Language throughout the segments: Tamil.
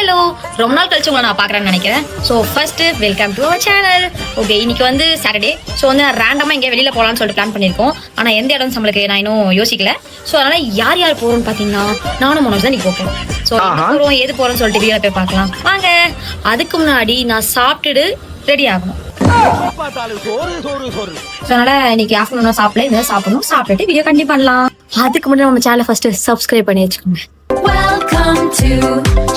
ஹலோ, ரொம்ப நாள் கழிச்சு உங்களை நான் பார்க்குறேன்னு நினைக்கிறேன். So first welcome to our channel. Okay, இன்னைக்கு வந்து சாட்டர்டே. ஸோ வந்து ரேண்டமாக இங்கே வெளியில் போகலான்னு சொல்லிட்டு பிளான் பண்ணியிருக்கோம். ஆனால் எந்த இடம் நம்மளுக்கு நான் இன்னும் யோசிக்கல. ஸோ அதனால் யார் யார் போகிறோம்னு பார்த்தீங்கன்னா நானும் மனோஜ் தான் இன்னைக்கு போகிறோம். ஸோ போகிறோம் எது போகிறோம்னு சொல்லிட்டு வீடியோ போய் பார்க்கலாம் வாங்க. அதுக்கு முன்னாடி நான் சாப்பிட்டுட்டு ரெடி ஆகணும். அதனால இன்னைக்கு ஆஃப்டர்நூன் சாப்பிடல, இந்த சாப்பிடணும். சாப்பிட்டுட்டு வீடியோ கண்டிப்பாக பண்ணலாம். அதுக்கு முன்னாடி நம்ம சேனலை ஃபர்ஸ்ட் சப்ஸ்கிரைப் பண்ணி வச்சுக்கோங்க. Welcome to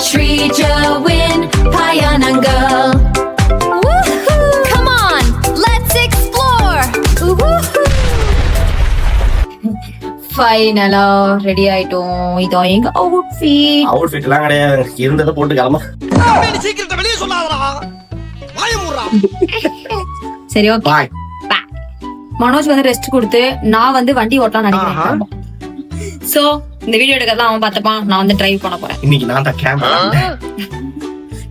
Sri Jawin Payanangal. Come on, let's explore. ஃபைனலா ரெடி ஆயிட்டோம். இதான் எங்க அவுட்ஃபிட் எல்லாம் கிடையாது, இருந்ததை போட்டு கிளம்ப. சரி ஓகே. மனோஜ் வந்து ரெஸ்ட் கொடுத்து நான் வந்து வண்டி ஓட்டலாம் நினைக்கிறேன். சோ இந்த வீடியோ எடுக்கிறதா அவன் பார்த்தப்பான், நான் வந்து டிரைவ் பண்ண போறேன். இன்னைக்கு நான் தான் கேமரா.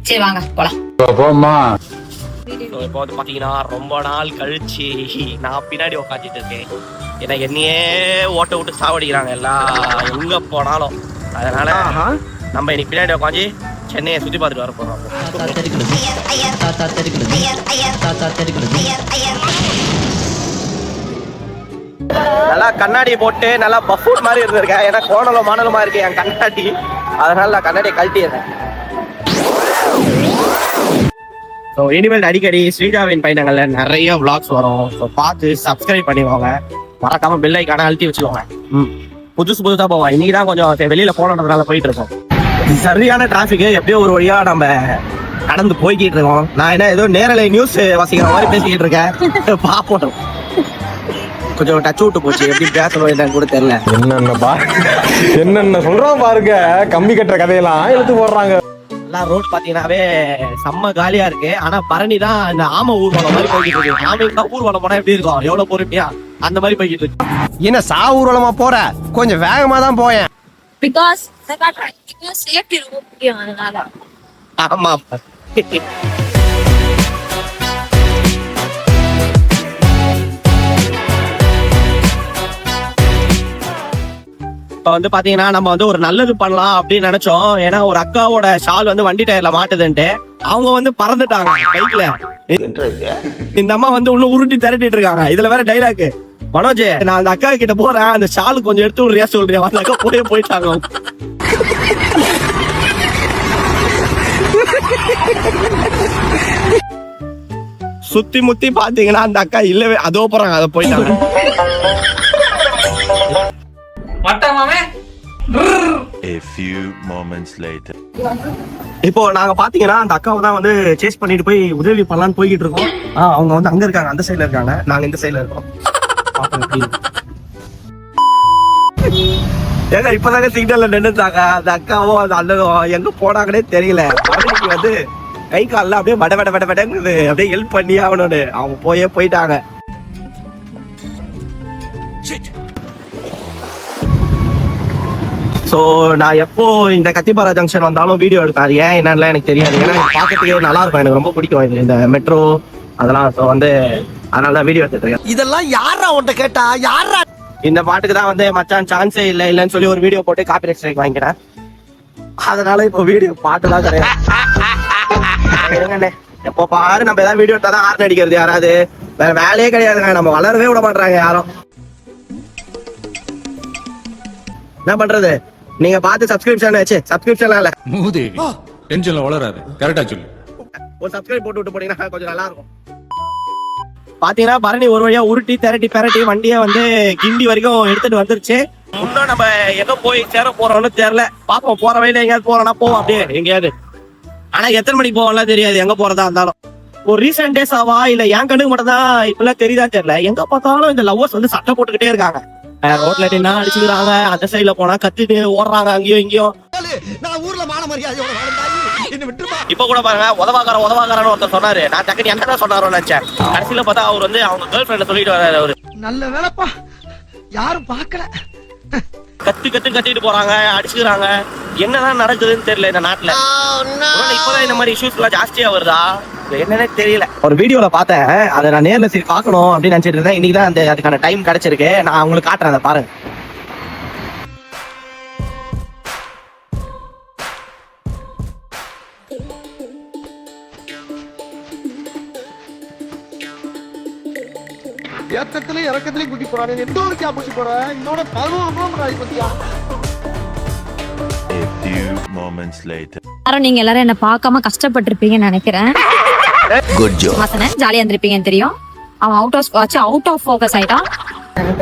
சரி வாங்க போலாம். இப்போ வந்து பாத்தீங்கன்னா ரொம்ப நாள் கழிச்சு நான் பின்னாடி உட்காந்துட்டு இருக்கேன். ஏன்னா என்னையே ஓட்ட விட்டு சாவடிக்கிறாங்க எல்லாம் எங்க போனாலும். அதனால நம்ம இன்னைக்கு பின்னாடி உட்காந்து சென்னையை சுத்தி பார்த்துட்டு வர போறோம். நல்லா கண்ணாடி போட்டு நல்லா பஃபூட் மாதிரி இருந்திருக்கேன். ஏன்னா கோணலும் மாணலமா இருக்கு என் கண்ணாடி. அதனால நான் கண்ணாடியை கழட்டிடுறேன். இனிமேல் அடிக்கடி ஸ்ரீஜாவின் பயணங்கள்ல நிறைய விளாக்ஸ் வரும். பார்த்து சப்ஸ்கிரைப் பண்ணிக்கோங்க. மறக்காம பெல் ஐக்கான அழுத்தி வச்சுக்கோங்க. புதுசா போவோம். இன்னைக்கு தான் கொஞ்சம் வெளியில போனதுனால போயிட்டு இருக்கோம். சரியான டிராபிக். எப்படியோ ஒரு வழியா நம்ம கடந்து போய்கிட்டு இருக்கோம். நான் என்ன ஏதோ நேரலை நியூஸ் வாசிக்கிற மாதிரி பேசிக்கிட்டு இருக்கேன். பாப்போம், கொஞ்சம் டச் விட்டு போச்சு. எப்படி பேசணும் என்னன்னு கூட தெரியல. என்னென்ன சொல்றோம் பாருங்க. கம்பி கட்டுற கதையெல்லாம் எடுத்து போடுறாங்க. எல்லாம் ரோட் பாத்தீங்கன்னாவே செம்ம காலியா இருக்கு. ஆனா பரணி தான் இந்த ஆமை ஊர்வலம் மாதிரி போய்கிட்டு இருக்கு. ஆமைக்கு ஊர்வலம் போனா எப்படி இருக்கும், எவ்வளவு பொறுமையா அந்த மாதிரி போய்கிட்டு இருக்கு. என்ன சா ஊர்வலமா போற? கொஞ்சம் வேகமா தான் போயேன். பிகாஸ் சேஃப்டி ரொம்ப முக்கியம். அதனால ஆமா. இப்ப வந்து பாத்தீங்கன்னா நம்ம வந்து ஒரு நல்லது பண்ணலாம் அப்படின்னு நினைச்சோம். ஏன்னா ஒரு அக்காவோட ஷால் வந்து வண்டி டயர்ல மாட்டுதுன்ட்டு அவங்க வந்து பறந்துட்டாங்க பைக்ல. இந்த அம்மா வந்து உள்ள உருட்டி திரட்டிட்டு இருக்காங்க. இதுல வேற டைலாக், மனோஜ் நான் அந்த அக்கா கிட்ட போறேன், அந்த ஷாலு கொஞ்சம் எடுத்து விடுறியா சொல்றியா? அந்த அக்கா போயிட்டாங்க. சுத்தி முத்தி பாத்தீங்கன்னா அந்த அக்கா இல்லவே அதோ போறாங்க, அதை போயிட்டாங்க. A few moments later. இப்போ நாங்க பாத்தீங்கன்னா அந்த அக்காவை தான் வந்து சேஸ் பண்ணிட்டு போய் உதவி பண்ணலான்னு போய்கிட்டு இருக்கோம். அவங்க வந்து அங்க இருக்காங்க, அந்த சைடுல இருக்காங்க, நாங்க இந்த சைடுல இருக்கோம். ஏங்க இப்பதாங்க சிக்னல்ல நின்னுட்டாங்க. அந்த அக்காவும் அந்த அண்ணனும் எங்க போனாங்கன்னே தெரியல. வந்து கை காலில் அப்படியே வட அப்படியே ஹெல்ப் பண்ணி ஆகணும்னு அவங்க போயிட்டாங்க. ஸோ நான் எப்போ இந்த கத்திப்பாரா ஜங்ஷன் வந்தாலும் வீடியோ எடுப்பேன். ஏன் என்னன்னு எனக்கு தெரியாது. ஏன்னா பார்க்கறதுக்கே நல்லா இருக்கும், எனக்கு ரொம்ப பிடிக்கும் இந்த மெட்ரோ அதெல்லாம். ஸோ வந்து அதனால தான் வீடியோ எடுத்துட்டு இருக்கேன். இதெல்லாம் யாரா உன்ட்ட கேட்டா? யாரா இந்த பாட்டுக்கு தான் வந்து மச்சான் சான்ஸே இல்லைன்னு சொல்லி ஒரு வீடியோ போட்டு காப்பிரைட் ஸ்ட்ரைக் வாங்கிக்கிறேன். அதனால இப்போ வீடியோ பாட்டுலாம் கிடையாது. எப்போ பாரு நம்ம ஏதாவது வீடியோ எடுத்தாதான் ஹார்ன் அடிக்கிறது. யாராவது வேற வேலையே கிடையாதுங்க. நம்ம வளரவே விட மாட்டாங்க யாரும். என்ன பண்றது, நீங்க பார்த்து சப்ஸ்கிரிப்ஷன் இல்ல மூதேவி டென்ஷன்ல வளராது. கரெக்டா சொல்லு. ஒரு சப்ஸ்கிரைப் போட்டு விட்டு போனீங்கன்னா கொஞ்சம் நல்லா இருக்கும். பாத்தீங்கன்னா பரணி ஒரு வழியா உருட்டி திரட்டி வண்டியை வந்து கிண்டி வரைக்கும் எடுத்துட்டு வந்துருச்சு. இன்னும் நம்ம எங்க போய் சேர போறோம்னு தெரியல. பாப்போம், போற வழியில எங்கேயாவது போறோம்னா போவோம் அப்படியே எங்கேயாவது. ஆனா எத்தனை மணிக்கு போவோம்லாம் தெரியாது, எங்க போறதா இருந்தாலும். ஒரு ரீசெண்ட் டேஸ் ஆவா இல்ல என் கண்ணுக்கு மட்டும் தான் இப்பெல்லாம் தெரியுதான்னு தெரியல. எங்க பார்த்தாலும் இந்த லவ்வர்ஸ் வந்து சட்டை போட்டுக்கிட்டே இருக்காங்க. ரோட்ல என்ன அடிச்சுக்கிறாங்க, அந்த சைட்ல போனா கத்திட்டு ஓடுறாங்க அங்கேயும் இங்கேயும். நான் ஊர்ல மான மரியாதையோட வாழ்ந்தாய். இப்ப கூட பாருங்க, உதவாக்காரன்னு ஒருத்தர் சொன்னாரு. நான் டக்குனு என்னதான் சொன்னாரோன்னு நினைச்சேன். கடைசியில பார்த்தா அவர் வந்து அவங்க கேர்ள் ஃபிரெண்ட சொல்லிட்டு வர்றாரு. அவரு நல்ல வேலைப்பா, யாரும் பாக்கல. கத்திட்டு போறாங்க, அடிச்சுக்கிறாங்க. என்னதான் நடக்குதுன்னு தெரியல இந்த நாட்டுல. இப்பதான் இந்த மாதிரி இஷ்யூஸ் எல்லாம் ஜாஸ்தியா வருதா என்னன்னே தெரியல. ஒரு வீடியோல பார்த்தேன், அதை நான் நேர்ல சரி பார்க்கணும் அப்படின்னு நினைச்சிட்டு இருந்தேன். இன்னைக்கு தான் அதுக்கான டைம் கிடைச்சிருக்கு. நான் உங்களுக்கு காட்டுறேன், அதை பாருங்க. ஏத்தத்திலயும் இறக்கத்திலயும் குட்டி போறானே எந்த ஒரு கேப்பிட்டு போற இன்னொட 11 ஆகி பத்தியா A few moments later. யாரும் நீங்க எல்லாரும் என்ன பார்க்காம கஷ்டப்பட்டிருப்பீங்கன்னு நினைக்கிறேன். குட் ஜோ வாசனை ஜாலியா இருந்திருப்பீங்கன்னு தெரியும். அவன் அவுட் ஆஃப் ஃபோக்கஸ் ஆயிட்டான்.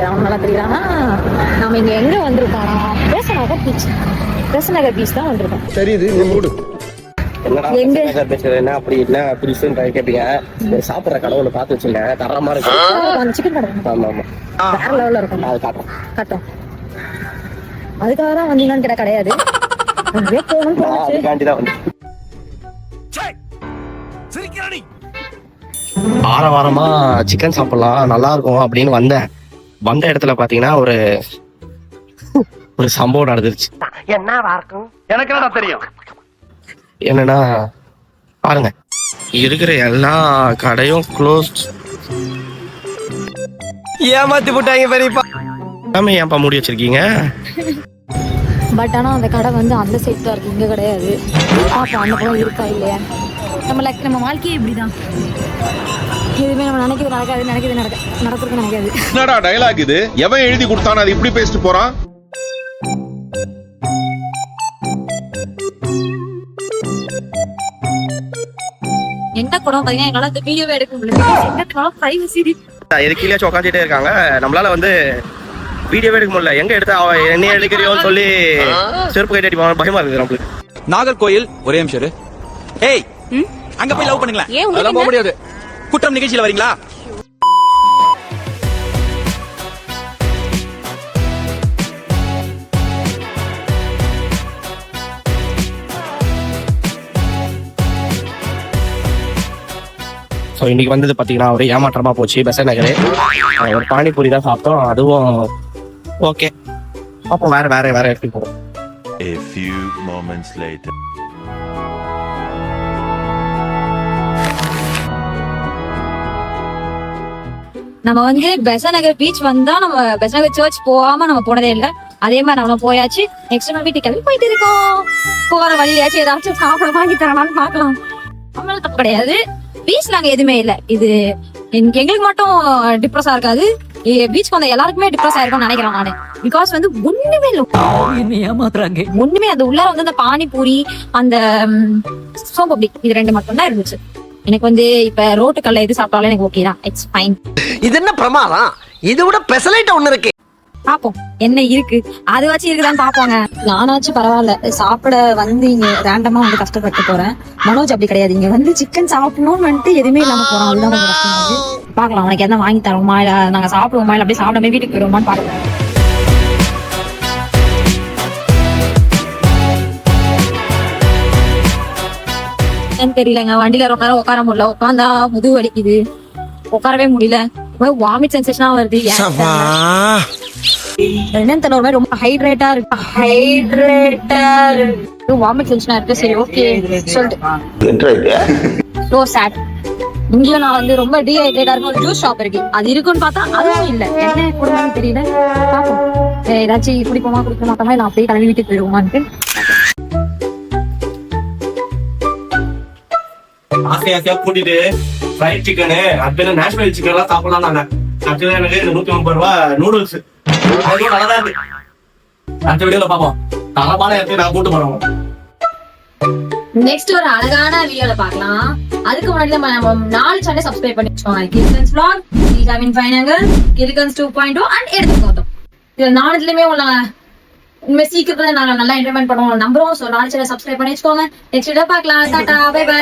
அவன் நல்லா தெரியுறானா நாம இங்க எங்க வந்திருக்கோம்? பெசநகர் பீச் தான் வந்திருக்கோம். தெரியுது நீ மூடு என்னடா எங்க? பேசுறது என்ன அப்படி என்ன அப்படி கேட்பீங்க. சாப்பிடுற கடவுளை பார்த்து வச்சுங்க தரமா இருக்கு. அந்த சிக்கன் கடை ஆமா ஆமா வேற லெவல்ல இருக்கும். அது காட்டும் கட்டும் அதுக்காக தான் வந்தீங்கன்னு கேட்டா கிடையாது. அங்கேயே போகணும்னு தோணுச்சு. அதுக்காண்டிதான் வந்து வாரமா சிக்கன் சாப்பிடலாம் நல்லா இருக்கும் அப்படின்னு வந்த இடத்துல பாத்தீங்கன்னா ஒரு சம்பவம் நடந்துருச்சு. என்னவா இருக்கும் எனக்கு என்ன தெரியும் என்னன்னா பாருங்க இருக்கிற எல்லா கடையும் க்ளோஸ். ஏமாத்தி போட்டாங்க பெரியப்பா. எல்லாமே ஏன்பா மூடி வச்சிருக்கீங்க? பட் ஆனா அந்த கடை வந்து அந்த சைடு தான் இருக்கு, இங்க கிடையாது. பாப்போம் அந்த பக்கம் இருக்கா இல்லையா. நம்ம வாழ்க்கையே இப்படிதான். எதுவுமே நம்ம நினைக்கிறது நடக்கிறது நினைக்காது. என்னடா டயலாக் இது? எவன் எழுதி கொடுத்தானே அது இப்படி பேசிட்டு போறான்? என்ன படம் பாத்தீங்கன்னா எங்களால இந்த வீடியோவே எடுக்க முடியல. பிரைவசி கீழே உட்காந்துட்டே இருக்காங்க. நம்மளால வந்து வீடியோவே எடுக்க முடியல. எங்க எடுத்தா என்ன எடுக்கிறியோன்னு சொல்லி செருப்பு கட்டி அடிப்பாங்க. பயமா இருக்குது நம்மளுக்கு. நாகர்கோயில் ஒரே நிமிஷம். ஏய் அங்க போய் லவ் பண்ணுங்களா? அதெல்லாம் போக முடியாது. குற்றம் நிகழ்ச்சியில வரீங்களா? ஸோ இன்னைக்கு வந்தது பார்த்தீங்கன்னா ஒரு ஏமாற்றமா போச்சு. பெசன்ட் நகர் ஒரு பானிபூரி தான் சாப்பிட்டோம். அதுவும் ஓகே. அப்போ வேற இடத்துக்கு போவோம். A few moments later. நம்ம வந்து பெசநகர் பீச் வந்தா நம்ம பெசநகர் சர்ச் போகாம நம்ம போனதே இல்லை. அதே மாதிரி நம்ம போயாச்சு. நெக்ஸ்ட் நம்ம வீட்டுக்கு கிளம்பி போயிட்டு இருக்கோம். போற வழியாச்சும் ஏதாச்சும் சாப்பிட வாங்கி தரலாம்னு பாக்கலாம். நம்மளால தப்பு கிடையாது. பீச்ல அங்க எதுவுமே இல்ல. இது எங்களுக்கு மட்டும் டிப்ரெஸா இருக்காது, பீச் வந்த எல்லாருக்குமே டிப்ரெஸ் ஆயிருக்கும்னு நினைக்கிறேன் நானு. பிகாஸ் வந்து ஒண்ணுமே இல்ல, ஏமாத்துறாங்க. ஒண்ணுமே அது உள்ளார வந்து அந்த பானிபூரி அந்த சோம்பப்டி இது ரெண்டு மட்டும் தான் இருந்துச்சு. எனக்கு வந்து இப்ப ரோட்டுக்கல்ல எது சாப்பிட்டாலும் எனக்கு ஓகே தான். It's fine. இது என்ன பிரமாதம்? இது விட பெசலைட் ஒண்ணு இருக்கு. பாப்போம் என்ன இருக்கு, அது வச்சு இருக்குதான்னு பாப்போங்க. நானாச்சும் பரவாயில்ல, சாப்பிட வந்து இங்க ரேண்டமா வந்து கஷ்டப்பட்டு போறேன். மனோஜ் அப்படி கிடையாது. இங்க வந்து சிக்கன் சாப்பிடணும்னு வந்துட்டு எதுவுமே இல்லாம போறோம். அதுதான் கொஞ்சம் கஷ்டமா இருக்கு. பாக்கலாம் உனக்கு எதாவது வாங்கி தரோமா இல்ல நாங்க சாப்பிடுவோமா இல்ல அப்படியே சாப்பிடாம வீட்டுக்கு போயிடுவோமான்னு பாக்கலாம். தெரியலங்க, வண்டியில ரொம்ப நேரம் உட்கார முடியல. உட்காந்தா முதுகு வலிக்குது, உட்காரவே முடியல. வாமிட் சென்சேஷனா வருது. என்னன்னு தெரியல, ரொம்ப ஹைட்ரேட்டா இருக்கு. வாமிட் சென்சேஷனா இருக்கு. சரி ஓகே சொல்லிட்டு சோ சேட். இங்கேயும் நான் வந்து ரொம்ப டீஹைட்ரேட்டா இருக்கும். ஒரு ஜூஸ் ஷாப் இருக்கு, அது இருக்குன்னு பார்த்தா அதுவும் இல்ல. என்ன குடும்பம்னு தெரியல. பாப்போம் ஏதாச்சும் குடிப்போமா குடிக்க மாட்டோமா இல்ல அப்படியே கிளம்பி வீட்டுக்கு போயிடுவோமான்ட்டு. ஆசையா கூட்டிட்டு ஃப்ரைட் சிக்கனு அப்படியே நேஷனல் சிக்கன் எல்லாம் சாப்பிடலாம். நாங்க ஆக்சுவலா எனக்கு 130 ரூபா நூடுல்ஸ் அதுவும் நல்லா தான் இருக்கு. அடுத்த வீடியோல பாப்போம். தரமான இடத்துக்கு நான் கூட்டு போறோம். நெக்ஸ்ட் ஒரு அழகான வீடியோல பார்க்கலாம். அதுக்கு முன்னாடி நம்ம 4 சேனலை சப்ஸ்கிரைப் பண்ணி வச்சுக்கோங்க. கில்கன்ஸ் vlog, கில்கன் ஃபைனங்கல், கில்கன்ஸ் 2.0 அண்ட் எடுத்து பார்த்தோம். இது 4த்துலயுமே உள்ள உண்மை சீக்கிரத்துல நாங்க நல்லா என்டர்டைன்மெண்ட் பண்ணுவோம் நம்புறோம். சோ 4 சேனலை சப்ஸ்கிரைப் பண்ணி வச்சுக்கோங்க. நெக்ஸ்ட் வீடியோ பார்க்கலாம். Tata bye by.